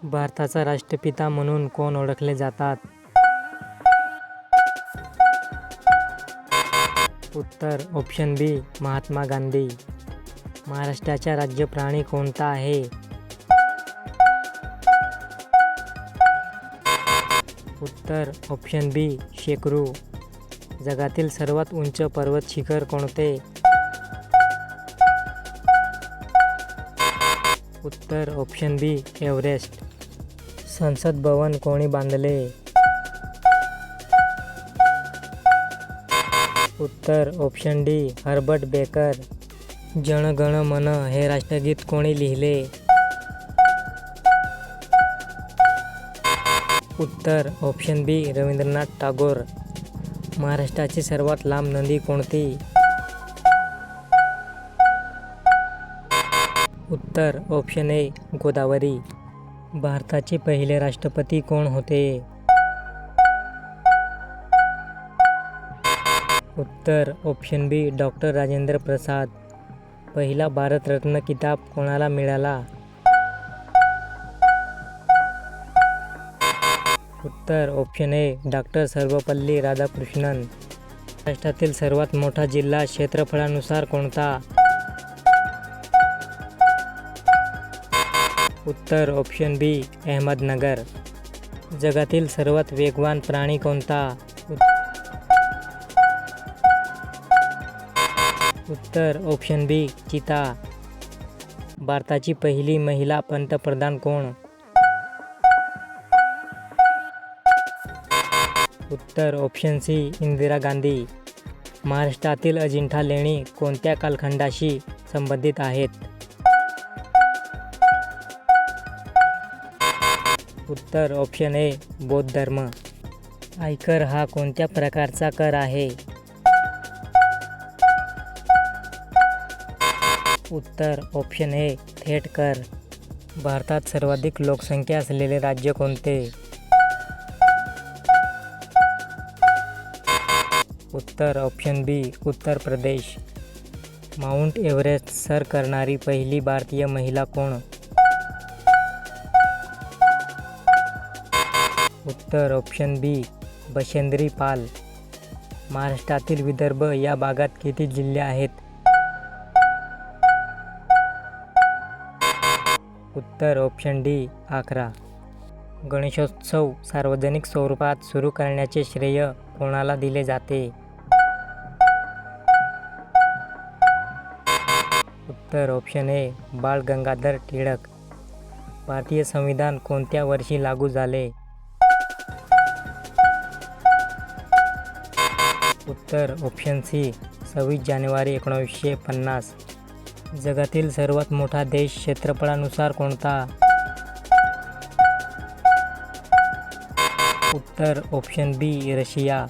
भारताचा राष्ट्रपिता म्हणून कोण ओळखले जातात? उत्तर ऑप्शन बी महात्मा गांधी. महाराष्ट्राचा राज्य प्राणी कोणता आहे? उत्तर ऑप्शन बी शेकरू. जगातील सर्वात उंच पर्वत शिखर कोणते? उत्तर ऑप्शन बी एव्हरेस्ट. संसद भवन कोणी बांधले? उत्तर option D Herbert baker. Jana Gana मन हे राष्ट्रगीत कोणी लिहिले? उत्तर ऑप्शन बी रवींद्रनाथ टागोर. महाराष्ट्राची सर्वात लांब नदी कोणती? उत्तर ऑप्शन ए गोदावरी. भारताचे पहिले राष्ट्रपती कोण होते? उत्तर ऑप्शन बी डॉक्टर राजेंद्र प्रसाद. पहिला भारतरत्न किताब कोणाला मिळाला? उत्तर option A doctor Sarvepalli Radhakrishnan. महाराष्ट्रातील सर्वात मोठा जिल्हा क्षेत्रफळानुसार कोणता? उत्तर ऑप्शन बी अहमदनगर. जगातील सर्वात वेगवान प्राणी कोणता? उत्तर ऑप्शन बी चिता. भारताची पहिली महिला पंतप्रधान कोण? उत्तर ऑप्शन सी इंदिरा गांधी. महाराष्ट्रातील अजिंठा लेणी कोणत्या कालखंडाशी संबंधित आहेत? उत्तर ऑप्शन ए बौद्ध धर्म. आयकर हा कोणत्या प्रकारचा कर आहे? उत्तर ऑप्शन ए थेट कर. भारतात सर्वाधिक लोकसंख्या असलेले राज्य कोणते? उत्तर ऑप्शन बी Uttar Pradesh. Mount Everest sir करणारी पहिली भारतीय महिला कोण? उत्तर ऑप्शन बी बचेंद्री पाल. महाराष्ट्रातील विदर्भ या भागात किती जिल्हे आहेत? उत्तर ऑप्शन डी 11. गणेशोत्सव सार्वजनिक स्वरूपात सुरू करण्याचे श्रेय कोणाला दिले जाते? उत्तर ऑप्शन ए बाळ गंगाधर टिळक. भारतीय संविधान कोणत्या वर्षी लागू झाले? उत्तर ऑप्शन सी 26 जानेवारी 1950. जगातील सर्वात मोठा देश क्षेत्रफळानुसार कोणता? उत्तर ऑप्शन बी रशिया.